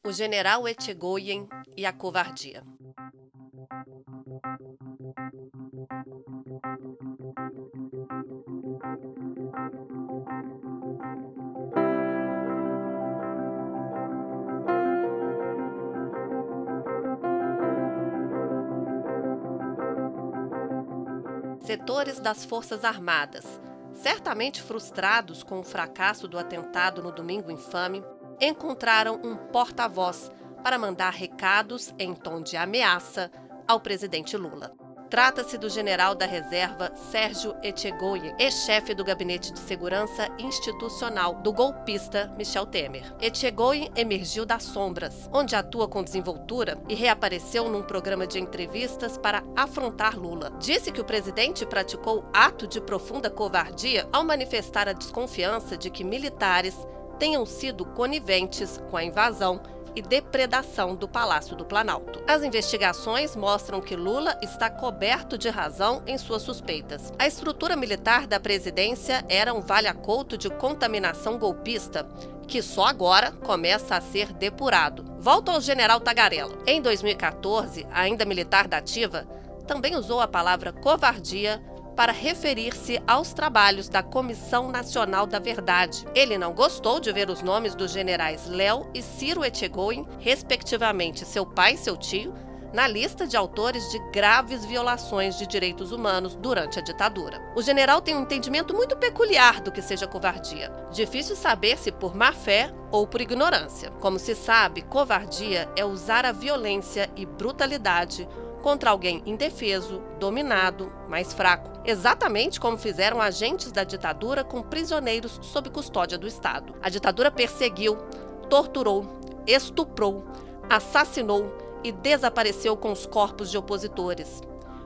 O general Etchegoyen e a covardia. Setores das Forças Armadas, certamente frustrados com o fracasso do atentado no Domingo Infame, encontraram um porta-voz para mandar recados em tom de ameaça ao presidente Lula. Trata-se do general da reserva Sérgio Etchegoyen, ex-chefe do Gabinete de Segurança Institucional do golpista Michel Temer. Etchegoyen emergiu das sombras, onde atua com desenvoltura, e reapareceu num programa de entrevistas para afrontar Lula. Disse que o presidente praticou ato de profunda covardia ao manifestar a desconfiança de que militares tenham sido coniventes com a invasão e depredação do Palácio do Planalto. As investigações mostram que Lula está coberto de razão em suas suspeitas. A estrutura militar da presidência era um valha-couto de contaminação golpista, que só agora começa a ser depurado. Volto ao general Tagarela. Em 2014, ainda militar da ativa, também usou a palavra covardia para referir-se aos trabalhos da Comissão Nacional da Verdade. Ele não gostou de ver os nomes dos generais Léo e Ciro Etchegoyen, respectivamente seu pai e seu tio, na lista de autores de graves violações de direitos humanos durante a ditadura. O general tem um entendimento muito peculiar do que seja covardia. Difícil saber se por má-fé ou por ignorância. Como se sabe, covardia é usar a violência e brutalidade contra alguém indefeso, dominado, mais fraco. Exatamente como fizeram agentes da ditadura com prisioneiros sob custódia do Estado. A ditadura perseguiu, torturou, estuprou, assassinou e desapareceu com os corpos de opositores.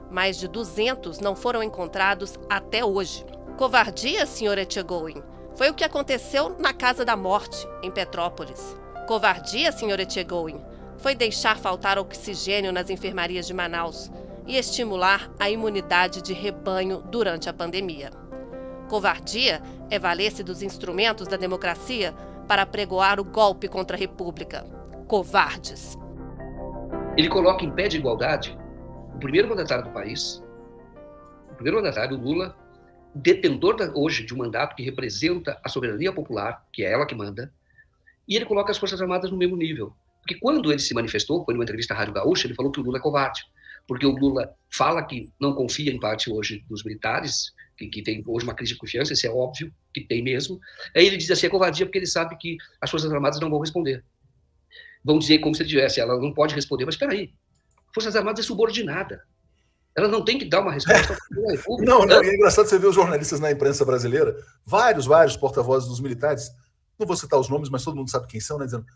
Mais de 200 não foram encontrados até hoje. Covardia, senhor Etchegoyen, foi o que aconteceu na Casa da Morte, em Petrópolis. Covardia, senhor Etchegoyen, foi deixar faltar oxigênio nas enfermarias de Manaus e estimular a imunidade de rebanho durante a pandemia. Covardia é valer-se dos instrumentos da democracia para apregoar o golpe contra a República. Covardes. Ele coloca em pé de igualdade o primeiro mandatário do país, o primeiro mandatário, Lula, detentor hoje de um mandato que representa a soberania popular, que é ela que manda, e ele coloca as Forças Armadas no mesmo nível. Porque quando ele se manifestou, foi numa entrevista à Rádio Gaúcha, ele falou que o Lula é covarde, porque o Lula fala que não confia em parte hoje dos militares, que tem hoje uma crise de confiança, isso é óbvio, que tem mesmo. Aí ele diz assim, é covardia porque ele sabe que as Forças Armadas não vão responder. Vão dizer como se ele tivesse, ela não pode responder, mas espera aí, Forças Armadas é subordinada. Ela não tem que dar uma resposta à República. Não, é engraçado você ver os jornalistas na imprensa brasileira, vários porta-vozes dos militares, não vou citar os nomes, mas todo mundo sabe quem são, né, dizendo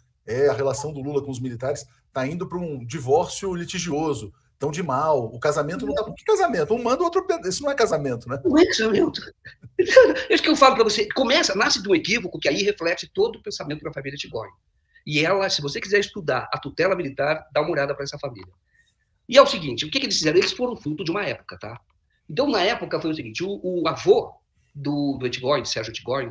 a relação do Lula com os militares está indo para um divórcio litigioso, tão de mal, o casamento não está... Que casamento? Um manda, o outro... Isso não é casamento, né? Não é casamento. É isso que eu falo para você. Nasce de um equívoco que aí reflete todo o pensamento da família Etchegoyen. E ela, se você quiser estudar a tutela militar, dá uma olhada para essa família. E é o seguinte, o que eles fizeram? Eles foram fruto de uma época, tá? Então, na época, foi o seguinte, o avô do Etchegoyen, Sérgio Etchegoyen,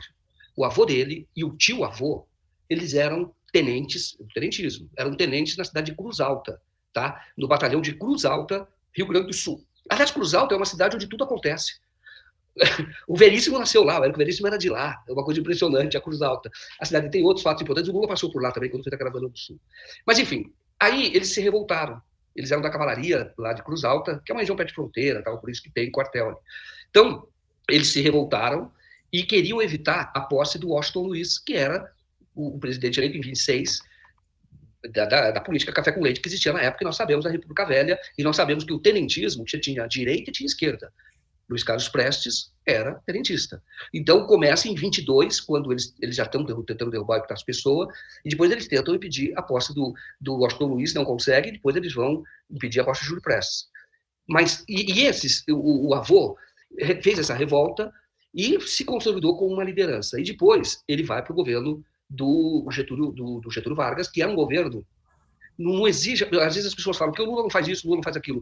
o avô dele e o tio-avô, eles eram tenentismo, eram tenentes na cidade de Cruz Alta, tá? No batalhão de Cruz Alta, Rio Grande do Sul. Aliás, Cruz Alta é uma cidade onde tudo acontece. O Veríssimo nasceu lá, o Veríssimo era de lá, é uma coisa impressionante, a Cruz Alta. A cidade tem outros fatos importantes, o Lula passou por lá também, quando foi da Caravana do Sul. Mas, enfim, aí eles se revoltaram. Eles eram da cavalaria lá de Cruz Alta, que é uma região perto de fronteira, tal, por isso que tem quartel ali. Então, eles se revoltaram e queriam evitar a posse do Washington Luiz, que era o presidente eleito em 26 da política café com leite que existia na época, e nós sabemos da República Velha, e nós sabemos que o tenentismo tinha direita e tinha esquerda. Luiz Carlos Prestes era tenentista. Então começa em 22, quando eles já estão tentando derrubar as pessoas, e depois eles tentam impedir a posse do Washington Luiz, não conseguem, depois eles vão impedir a posse de Júlio Prestes. Mas, o avô fez essa revolta e se consolidou como uma liderança. E depois ele vai para o governo do Getúlio Vargas, que é um governo, não exige, às vezes as pessoas falam que o Lula não faz isso, o Lula não faz aquilo.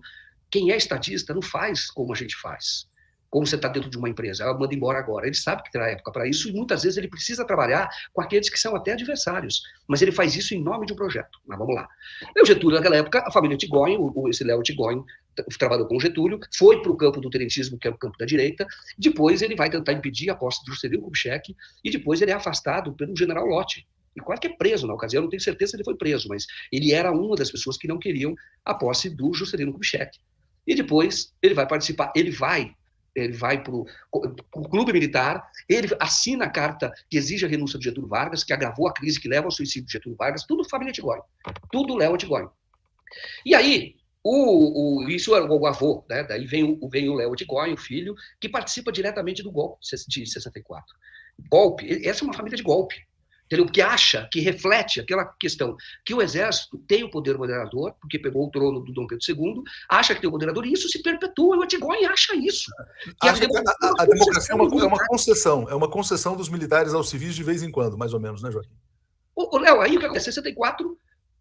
Quem é estadista não faz como a gente faz. como você está dentro de uma empresa, ela manda embora agora. Ele sabe que terá época para isso e muitas vezes ele precisa trabalhar com aqueles que são até adversários, mas ele faz isso em nome de um projeto. Mas vamos lá. O Getúlio, naquela época, a família Tigóin, esse Léo Tigóin, trabalhou com o Getúlio, foi para o campo do tenentismo, que é o campo da direita, depois ele vai tentar impedir a posse do Juscelino Kubitschek, e depois ele é afastado pelo general Lott, e quase que é preso na ocasião, não tenho certeza se ele foi preso, mas ele era uma das pessoas que não queriam a posse do Juscelino Kubitschek. E depois ele vai participar, ele vai para o clube militar, ele assina a carta que exige a renúncia de Getúlio Vargas, que agravou a crise que leva ao suicídio de Getúlio Vargas, tudo família Tigóin, tudo Léo Tigóin. E aí, isso é o avô, né? Daí vem o Léo Tigóin, o filho, que participa diretamente do golpe de 64. Golpe, essa é uma família de golpe, entendeu? Que acha, que reflete aquela questão que o exército tem o poder moderador, porque pegou o trono do Dom Pedro II, acha que tem o moderador, e isso se perpetua, e o Tigóin acha isso. Que a democracia é uma concessão dos militares aos civis de vez em quando, mais ou menos, né, Joaquim? O Léo, aí o que acontece? Em 64,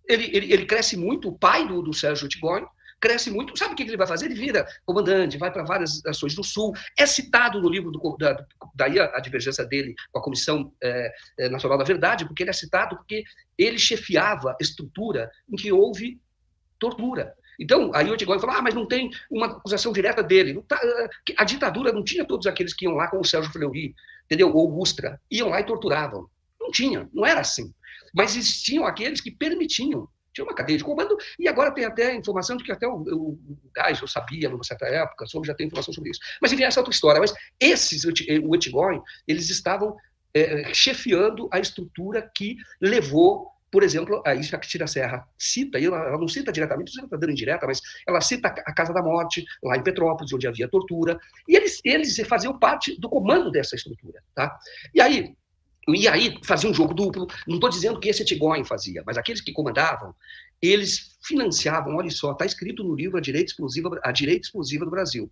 ele cresce muito, o pai do Sérgio Tigóin, cresce muito. Sabe o que ele vai fazer? Ele vira comandante, vai para várias ações do Sul. É citado no livro, daí a divergência dele com a Comissão Nacional da Verdade, porque ele é citado porque ele chefiava estrutura em que houve tortura. Então, aí o Tigóin falou, mas não tem uma acusação direta dele. A ditadura não tinha todos aqueles que iam lá, como o Sérgio Fleury, entendeu? Ou Ustra, iam lá e torturavam. Não tinha, não era assim. Mas existiam aqueles que permitiam. Tinha uma cadeia de comando, e agora tem até informação de que até o Geisel sabia, numa certa época, já tem informação sobre isso. Mas, enfim, essa é outra história. Mas o Tigóin, eles estavam chefiando a estrutura que levou, por exemplo, a isso que a Cristina Serra cita, e ela não cita diretamente, ela está dando indireta, mas ela cita a Casa da Morte, lá em Petrópolis, onde havia tortura, e eles faziam parte do comando dessa estrutura. Tá? E aí fazia um jogo duplo. Não estou dizendo que esse Tigóin fazia, mas aqueles que comandavam, eles financiavam, olha só, está escrito no livro A Direita Explosiva do Brasil.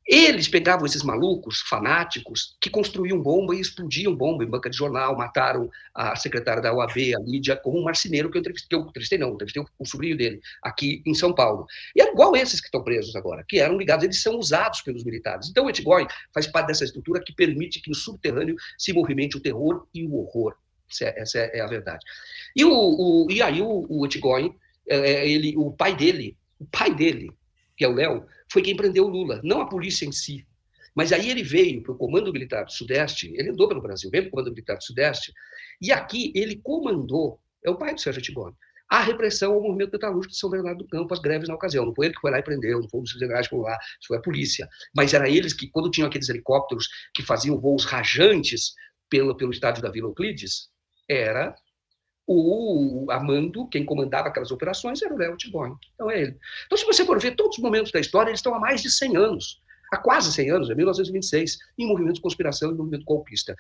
Eles pegavam esses malucos, fanáticos, que construíam bomba e explodiam bomba em banca de jornal, mataram a secretária da OAB, a Lídia, como um marceneiro que eu entrevistei o sobrinho dele, aqui em São Paulo. E é igual esses que estão presos agora, que eram ligados, eles são usados pelos militares. Então o Tigóin faz parte dessa estrutura que permite que no subterrâneo se movimente o terror e o horror. Essa é a verdade. E aí o Tigóin, o pai dele, que é o Léo, foi quem prendeu o Lula, não a polícia em si. Mas aí ele veio para o Comando Militar do Sudeste, ele andou pelo Brasil, veio para o Comando Militar do Sudeste, e aqui ele comandou, é o pai do Sérgio Tigóin, a repressão ao movimento metalúrgico de São Bernardo do Campo, as greves na ocasião. Não foi ele que foi lá e prendeu, não foi os generais que foram lá, isso foi a polícia. Mas era eles que, quando tinham aqueles helicópteros que faziam voos rajantes pelo estádio da Vila Euclides, era o Amando, quem comandava aquelas operações, era o Léo Tigóin. Então é ele. Então, se você for ver todos os momentos da história, eles estão há mais de 100 anos, há quase 100 anos, é 1926, em movimento de conspiração e movimento golpista.